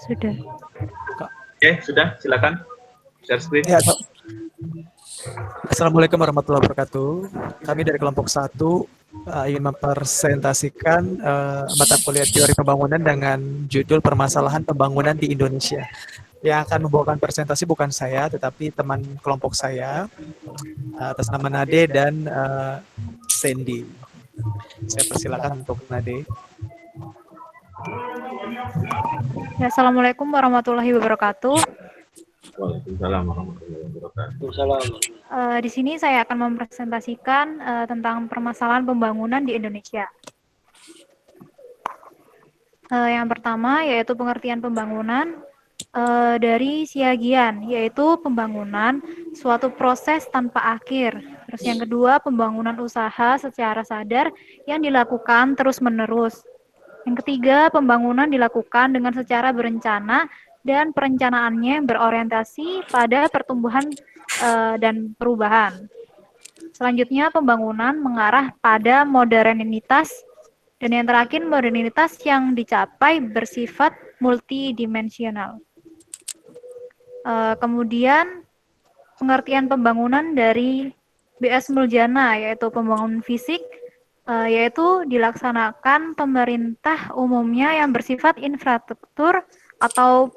Sudah. Oke, sudah. Silakan share screen. Ya, Assalamualaikum warahmatullahi wabarakatuh. Kami dari kelompok 1 ingin mempresentasikan mata kuliah teori pembangunan dengan judul permasalahan pembangunan di Indonesia. Yang akan membawakan presentasi bukan saya, tetapi teman kelompok saya atas nama Nade dan Sandy. Saya persilakan untuk Nade. Ya, Assalamualaikum warahmatullahi wabarakatuh. Waalaikumsalam warahmatullahi wabarakatuh. Di sini saya akan mempresentasikan tentang permasalahan pembangunan di Indonesia. Yang pertama yaitu pengertian pembangunan dari Siagian, yaitu pembangunan suatu proses tanpa akhir. Terus yang kedua, pembangunan usaha secara sadar yang dilakukan terus-menerus. Yang ketiga, pembangunan dilakukan dengan secara berencana dan perencanaannya berorientasi pada pertumbuhan dan perubahan. Selanjutnya, pembangunan mengarah pada modernitas, dan yang terakhir, modernitas yang dicapai bersifat multidimensional. Kemudian, pengertian pembangunan dari B.S. Muljana, yaitu pembangunan fisik, yaitu dilaksanakan pemerintah umumnya yang bersifat infrastruktur atau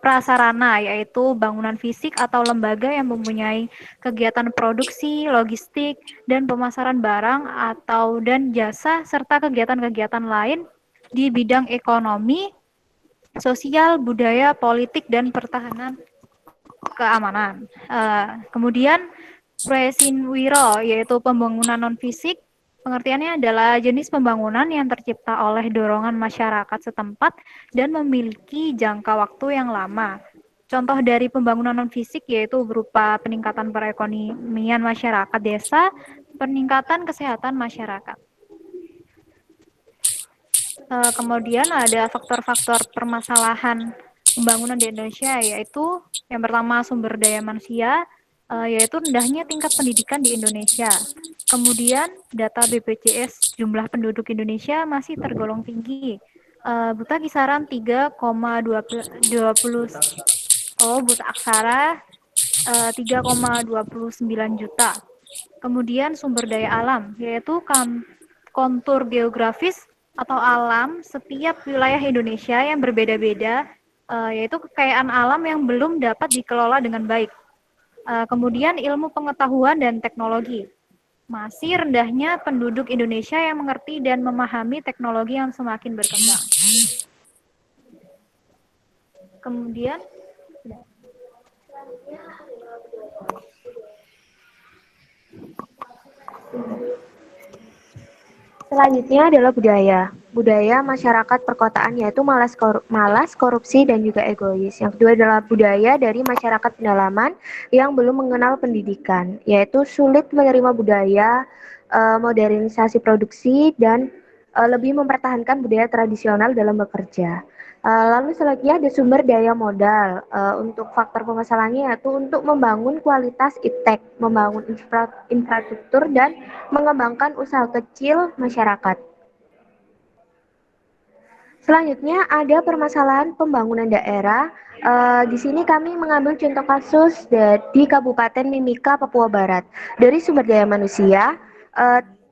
prasarana, yaitu bangunan fisik atau lembaga yang mempunyai kegiatan produksi, logistik, dan pemasaran barang atau dan jasa, serta kegiatan-kegiatan lain di bidang ekonomi, sosial, budaya, politik, dan pertahanan keamanan. Kemudian Presinwiro, yaitu pembangunan non-fisik. Pengertiannya adalah jenis pembangunan yang tercipta oleh dorongan masyarakat setempat dan memiliki jangka waktu yang lama. Contoh dari pembangunan non-fisik yaitu berupa peningkatan perekonomian masyarakat desa, peningkatan kesehatan masyarakat. Kemudian ada faktor-faktor permasalahan pembangunan di Indonesia, yaitu yang pertama sumber daya manusia, yaitu rendahnya tingkat pendidikan di Indonesia. Kemudian data BPJS jumlah penduduk Indonesia masih tergolong tinggi, buta kisaran 3,20 buta aksara 3,29 juta. Kemudian sumber daya alam, yaitu kontur geografis atau alam setiap wilayah Indonesia yang berbeda-beda, yaitu kekayaan alam yang belum dapat dikelola dengan baik. Kemudian ilmu pengetahuan dan teknologi. Masih rendahnya penduduk Indonesia yang mengerti dan memahami teknologi yang semakin berkembang. Kemudian selanjutnya adalah budaya. Budaya masyarakat perkotaan yaitu malas korupsi dan juga egois. Yang kedua adalah budaya dari masyarakat pedalaman yang belum mengenal pendidikan, yaitu sulit menerima budaya, modernisasi produksi, dan lebih mempertahankan budaya tradisional dalam bekerja. Lalu selanjutnya ada sumber daya modal. Untuk faktor permasalahannya yaitu untuk membangun kualitas iptek, membangun infrastruktur, dan mengembangkan usaha kecil masyarakat. Selanjutnya ada permasalahan pembangunan daerah. Di sini kami mengambil contoh kasus di Kabupaten Mimika, Papua Barat. Dari sumber daya manusia,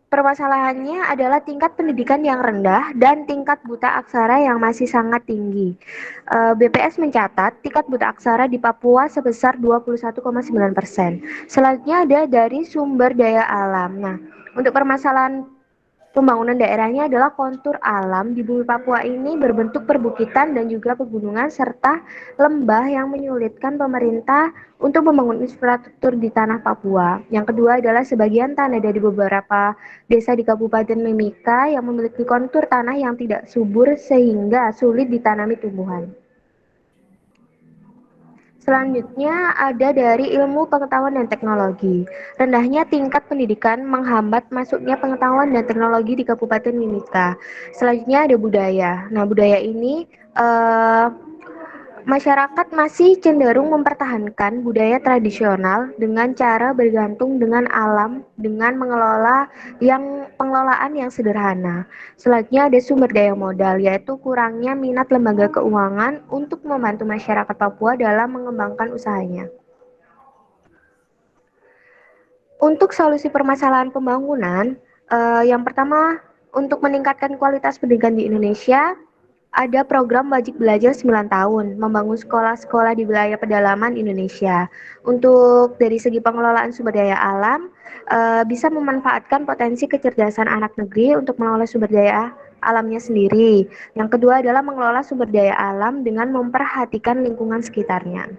permasalahannya adalah tingkat pendidikan yang rendah dan tingkat buta aksara yang masih sangat tinggi. BPS mencatat tingkat buta aksara di Papua sebesar 21,9%. Selanjutnya ada dari sumber daya alam. Nah, untuk permasalahan pembangunan daerahnya adalah kontur alam di bumi Papua ini berbentuk perbukitan dan juga pegunungan serta lembah yang menyulitkan pemerintah untuk membangun infrastruktur di tanah Papua. Yang kedua adalah sebagian tanah dari beberapa desa di Kabupaten Mimika yang memiliki kontur tanah yang tidak subur sehingga sulit ditanami tumbuhan. Selanjutnya ada dari ilmu pengetahuan dan teknologi. Rendahnya tingkat pendidikan menghambat masuknya pengetahuan dan teknologi di Kabupaten Mimika. Selanjutnya ada budaya. Nah, budaya ini masyarakat masih cenderung mempertahankan budaya tradisional dengan cara bergantung dengan alam dengan pengelolaan yang sederhana. Selanjutnya ada sumber daya modal, yaitu kurangnya minat lembaga keuangan untuk membantu masyarakat Papua dalam mengembangkan usahanya. Untuk solusi permasalahan pembangunan, yang pertama untuk meningkatkan kualitas pendidikan di Indonesia, ada program wajib belajar 9 tahun, membangun sekolah-sekolah di wilayah pedalaman Indonesia. Untuk dari segi pengelolaan sumber daya alam, bisa memanfaatkan potensi kecerdasan anak negeri untuk mengelola sumber daya alamnya sendiri. Yang kedua adalah mengelola sumber daya alam dengan memperhatikan lingkungan sekitarnya.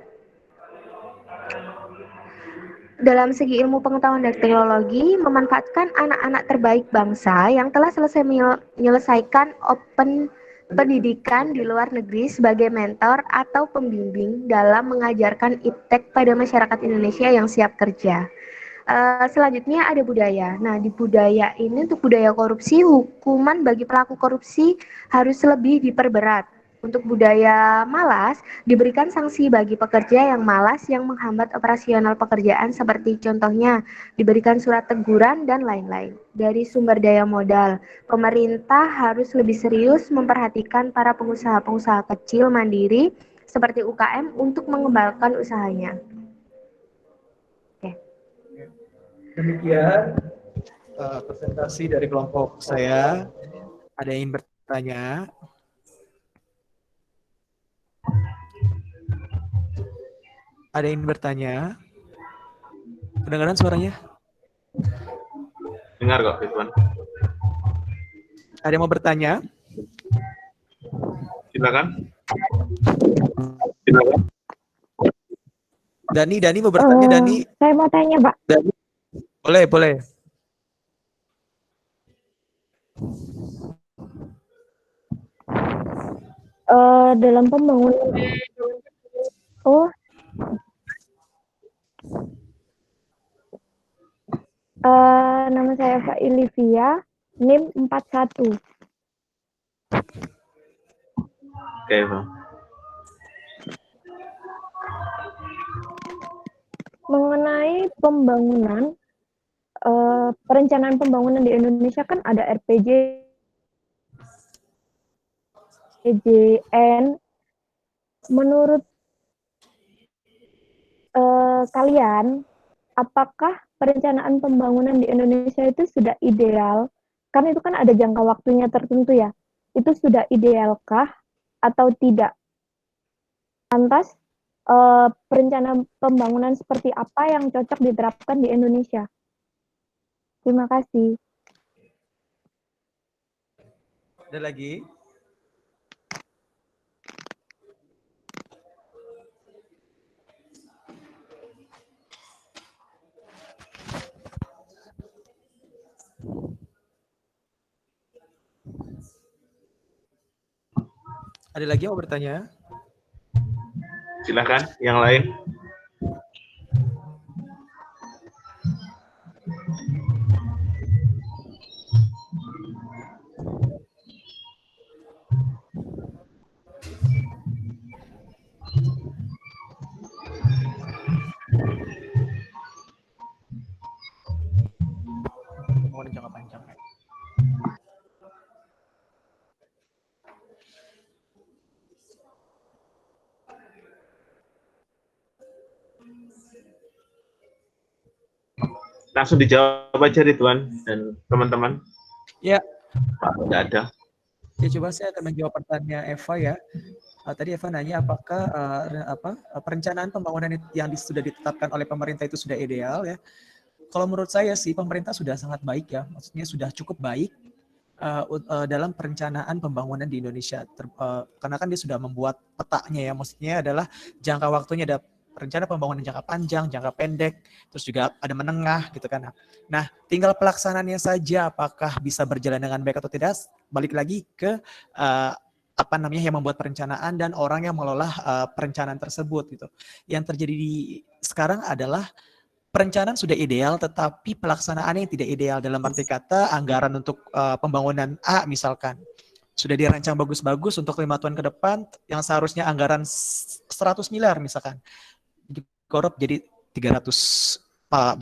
Dalam segi ilmu pengetahuan dan teknologi, memanfaatkan anak-anak terbaik bangsa yang telah selesai menyelesaikan open pendidikan di luar negeri sebagai mentor atau pembimbing dalam mengajarkan iptek pada masyarakat Indonesia yang siap kerja. Selanjutnya ada budaya. Nah, di budaya ini untuk budaya korupsi, hukuman bagi pelaku korupsi harus lebih diperberat. Untuk budaya malas, diberikan sanksi bagi pekerja yang malas yang menghambat operasional pekerjaan seperti contohnya diberikan surat teguran dan lain-lain. Dari sumber daya modal, pemerintah harus lebih serius memperhatikan para pengusaha-pengusaha kecil mandiri seperti UKM untuk mengembangkan usahanya. Demikian presentasi dari kelompok saya. Ada yang ingin bertanya? Ada yang ingin bertanya? Kedengaran suaranya? Dengar kok, Ridwan. Ada yang mau bertanya? Silakan. Silakan. Dani mau bertanya, Dani? Saya mau tanya, Pak. Dani. Boleh. Dalam pembangunan nama saya Pak Ilivia, NIM 41. Oke, Bang. Mengenai pembangunan, perencanaan pembangunan di Indonesia kan ada RPG, EJN. Menurut kalian, apakah perencanaan pembangunan di Indonesia itu sudah ideal? Karena itu kan ada jangka waktunya tertentu ya. Itu sudah idealkah atau tidak? Lantas, perencanaan pembangunan seperti apa yang cocok diterapkan di Indonesia? Terima kasih. Ada lagi? Ada lagi yang mau bertanya? Silakan, yang lain. Mohon jangka panjang. Langsung dijawab aja, Ridwan dan teman-teman. Ya. Pak, tidak ada. Ya, coba saya akan menjawab pertanyaan Eva ya. Tadi Eva nanya apakah perencanaan pembangunan yang sudah ditetapkan oleh pemerintah itu sudah ideal ya. Kalau menurut saya sih pemerintah sudah sangat baik ya, maksudnya sudah cukup baik dalam perencanaan pembangunan di Indonesia. Karena kan dia sudah membuat petanya ya, maksudnya adalah jangka waktunya ada rencana pembangunan jangka panjang, jangka pendek, terus juga ada menengah gitu kan. Nah, tinggal pelaksanaannya saja apakah bisa berjalan dengan baik atau tidak, balik lagi ke yang membuat perencanaan dan orang yang mengelola perencanaan tersebut gitu. Yang terjadi sekarang adalah perencanaan sudah ideal tetapi pelaksanaannya tidak ideal, dalam arti kata anggaran untuk pembangunan A misalkan sudah dirancang bagus-bagus untuk 5 tahun ke depan, yang seharusnya anggaran 100 miliar misalkan, dikorup jadi 300,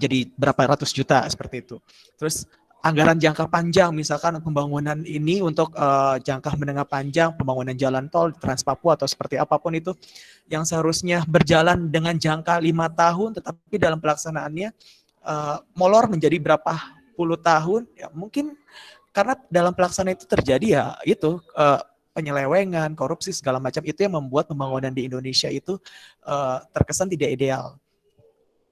jadi berapa ratus juta seperti itu. Terus anggaran jangka panjang misalkan pembangunan ini untuk jangka menengah panjang, pembangunan jalan tol Trans Papua atau seperti apapun itu, yang seharusnya berjalan dengan jangka 5 tahun, tetapi dalam pelaksanaannya molor menjadi berapa puluh tahun, ya mungkin karena dalam pelaksanaan itu terjadi ya itu penyelewengan, korupsi segala macam, itu yang membuat pembangunan di Indonesia itu terkesan tidak ideal.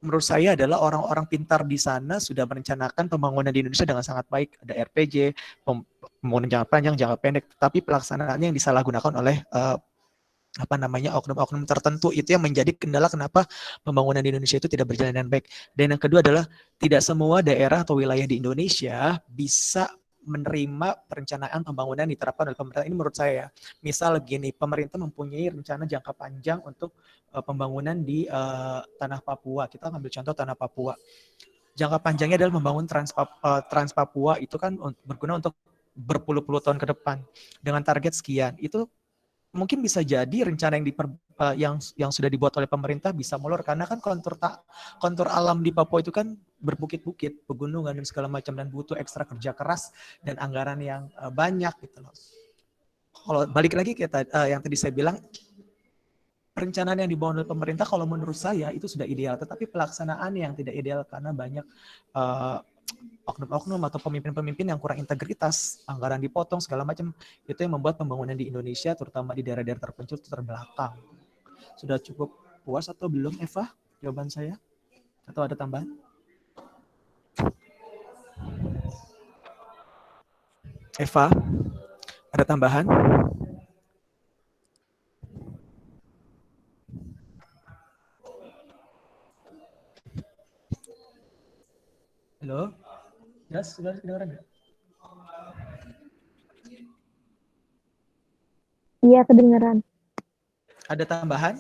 Menurut saya adalah orang-orang pintar di sana sudah merencanakan pembangunan di Indonesia dengan sangat baik. Ada RPJ, pembangunan jangka panjang, jangka pendek, tapi pelaksanaannya yang disalahgunakan oleh oknum-oknum tertentu, itu yang menjadi kendala kenapa pembangunan di Indonesia itu tidak berjalan dengan baik. Dan yang kedua adalah tidak semua daerah atau wilayah di Indonesia bisa menerima perencanaan pembangunan diterapkan oleh pemerintah. Ini menurut saya, misal gini, pemerintah mempunyai rencana jangka panjang untuk pembangunan di tanah Papua. Kita ambil contoh tanah Papua. Jangka panjangnya adalah membangun Trans Papua, itu kan berguna untuk berpuluh-puluh tahun ke depan dengan target sekian. Itu mungkin bisa jadi rencana yang sudah dibuat oleh pemerintah bisa molor, karena kan kontur alam di Papua itu kan berbukit-bukit, pegunungan dan segala macam, dan butuh ekstra kerja keras dan anggaran yang banyak gitu loh. Kalau balik lagi ke yang tadi saya bilang, perencanaan yang dibangun oleh pemerintah kalau menurut saya itu sudah ideal, tetapi pelaksanaan yang tidak ideal karena banyak oknum-oknum atau pemimpin-pemimpin yang kurang integritas, anggaran dipotong segala macam, itu yang membuat pembangunan di Indonesia terutama di daerah-daerah terpencil itu terbelakang. Sudah cukup puas atau belum, Eva, jawaban saya? Atau ada tambahan? Eva, ada tambahan? Halo? Jelas, sudah kedengaran nggak? Iya, kedengaran. Ada tambahan?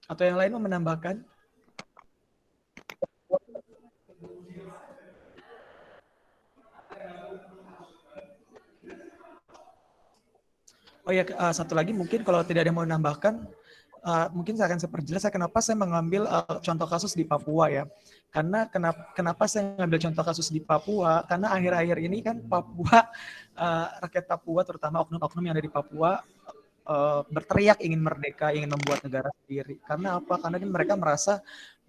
Atau yang lain mau menambahkan? Oh ya, satu lagi mungkin kalau tidak ada yang mau menambahkan, mungkin saya akan perjelas kenapa saya mengambil contoh kasus di Papua ya. Karena kenapa saya mengambil contoh kasus di Papua? Karena akhir-akhir ini kan Papua, rakyat Papua terutama oknum-oknum yang ada di Papua berteriak ingin merdeka, ingin membuat negara sendiri. Karena apa? Karena mereka merasa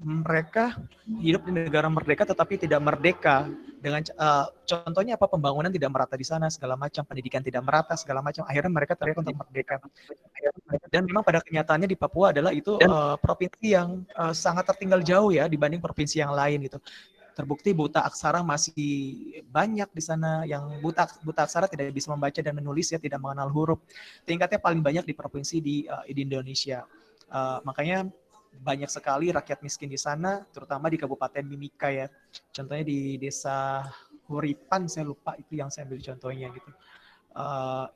mereka hidup di negara merdeka tetapi tidak merdeka. Dengan contohnya apa, pembangunan tidak merata di sana segala macam, pendidikan tidak merata segala macam, akhirnya mereka teriak untuk merdeka. Dan memang pada kenyataannya di Papua adalah itu provinsi yang sangat tertinggal jauh ya dibanding provinsi yang lain gitu. Terbukti buta aksara masih banyak di sana, yang buta aksara tidak bisa membaca dan menulis ya, tidak mengenal huruf. Tingkatnya paling banyak di provinsi di Indonesia. Makanya banyak sekali rakyat miskin di sana, terutama di Kabupaten Mimika ya. Contohnya di Desa Huripan, saya lupa itu yang saya ambil contohnya gitu.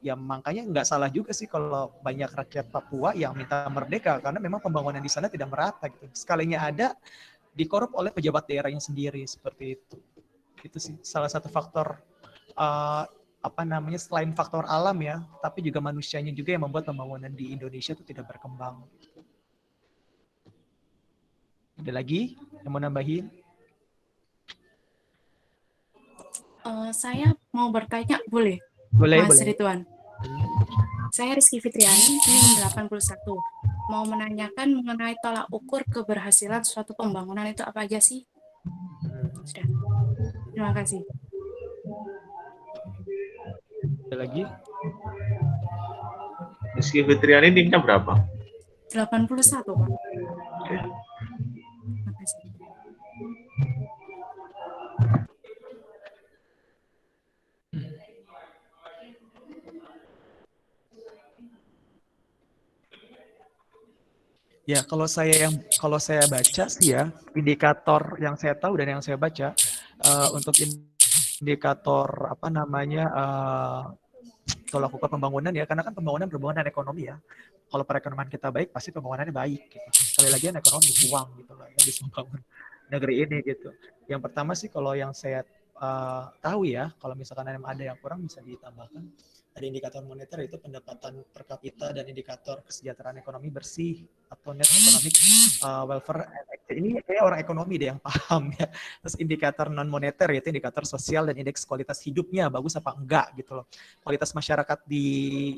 Ya makanya nggak salah juga sih kalau banyak rakyat Papua yang minta merdeka, karena memang pembangunan di sana tidak merata gitu. Sekalinya ada, dikorup oleh pejabat daerahnya sendiri seperti itu. Itu sih salah satu faktor selain faktor alam ya, tapi juga manusianya juga yang membuat pembangunan di Indonesia itu tidak berkembang. Ada lagi yang mau nambahin? Saya mau bertanya, boleh? Boleh, Mas boleh. Ridwan. Saya Rizky Fitriani, NIM 81. Mau menanyakan mengenai tolak ukur keberhasilan suatu pembangunan itu apa aja sih? Sudah. Terima kasih. Ada lagi? Rizky Fitriani NIM-nya berapa? 81, Pak. Oke. Terima kasih. Ya, kalau saya baca sih ya, indikator yang saya tahu dan yang saya baca untuk indikator tolak ukur pembangunan ya, karena kan pembangunan berhubungan dengan ekonomi ya. Kalau perekonomian kita baik, pasti pembangunannya baik. Gitu. Sekali lagi ekonomi, uang gitu loh, yang bisa membangun negeri ini gitu. Yang pertama sih kalau yang saya tahu ya, kalau misalkan ada yang kurang bisa ditambahkan. Ada indikator moneter itu pendapatan per kapita dan indikator kesejahteraan ekonomi bersih atau net economic welfare. Ini kayak orang ekonomi deh yang paham ya. Terus indikator non moneter yaitu indikator sosial dan indeks kualitas hidupnya bagus apa enggak gitu loh. Kualitas masyarakat di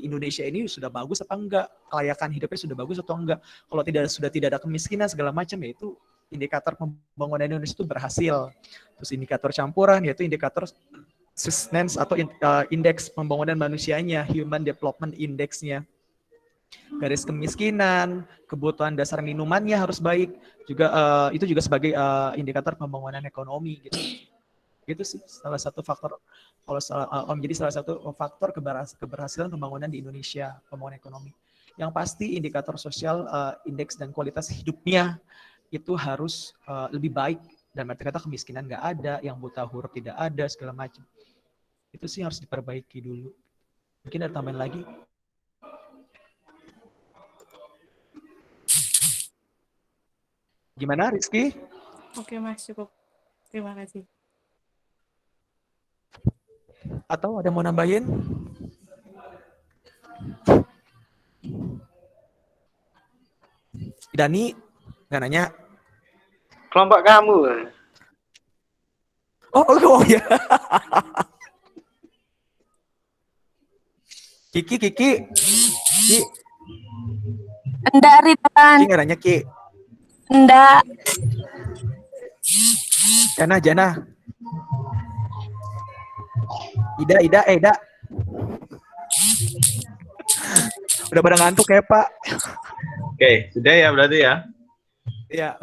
Indonesia ini sudah bagus apa enggak? Kelayakan hidupnya sudah bagus atau enggak? Kalau sudah tidak ada kemiskinan segala macam ya itu indikator pembangunan Indonesia itu berhasil. Terus indikator campuran yaitu indikator sustenance atau indeks pembangunan manusianya, Human Development Index-nya. Garis kemiskinan, kebutuhan dasar minumannya harus baik, juga itu juga sebagai indikator pembangunan ekonomi gitu. Itu sih salah satu faktor menjadi salah satu faktor keberhasilan pembangunan di Indonesia, pembangunan ekonomi. Yang pasti indikator sosial, indeks dan kualitas hidupnya itu harus lebih baik, dan berarti kata kemiskinan nggak ada, yang buta huruf tidak ada, segala macam. Itu sih harus diperbaiki dulu. Mungkin ada tambahan lagi. Gimana Rizky? Oke Mas, cukup. Terima kasih. Atau ada mau nambahin? Dani nggak nanya? Kelompok kamu. Oh ya. Kiki. Enggak, Ridwan. Kiki nggak nanya Ki. Enggak. Jana. Ida. Udah pada ngantuk ya Pak. Oke, sudah ya berarti ya. Ya.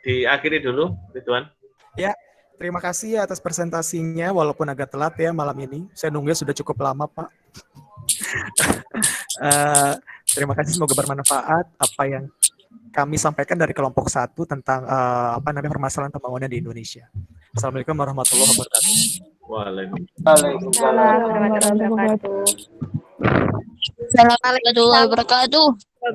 Diakhiri dulu, Ridwan. Ya, terima kasih atas presentasinya walaupun agak telat ya malam ini. Saya nunggunya sudah cukup lama Pak. Terima kasih, semoga bermanfaat apa yang kami sampaikan dari kelompok 1 tentang permasalahan pembangunan di Indonesia. Assalamualaikum warahmatullahi wabarakatuh. Waalaikumsalam warahmatullahi wabarakatuh. Assalamualaikum warahmatullahi wabarakatuh.